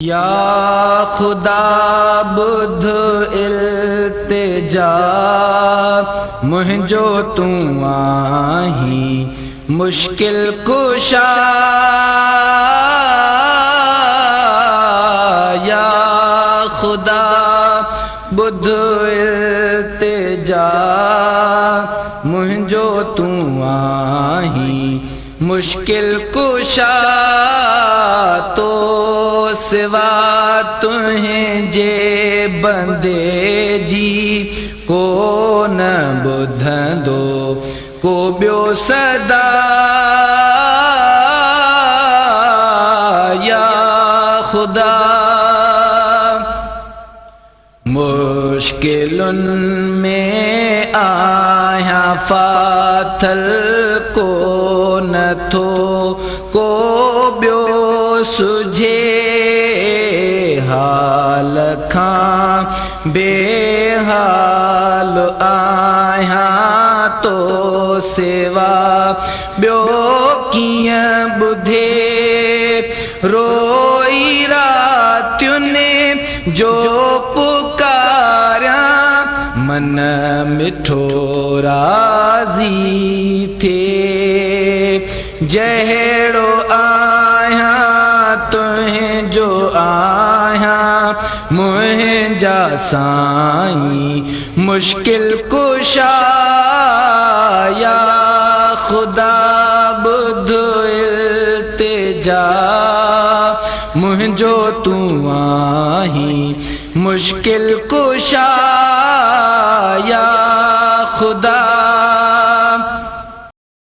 या खुदा बुध इल्तिजा मुझो तू आही मुश्किल कुशा या खुदा बुध इल्तिजा मुझो तू आही मुश्किल कुशा तो सिवा तुहें जे बंदे जी को न बुधंदो को ब्यो सदा या खुदा मुश्किलन में आया फाथल को न थो को ब्यो सुझे हाल खां बेहाल आया तो सेवा ब्यो कियां बुधे रोई रात्युने जो पुकारा मन मिठो राजी थे जहड़ो आया तुहें जो आया मुझा साईं मुश्किल कुशा या खुदा बुध इल्तिजा मुझो तू आही मुश्किल कुशा या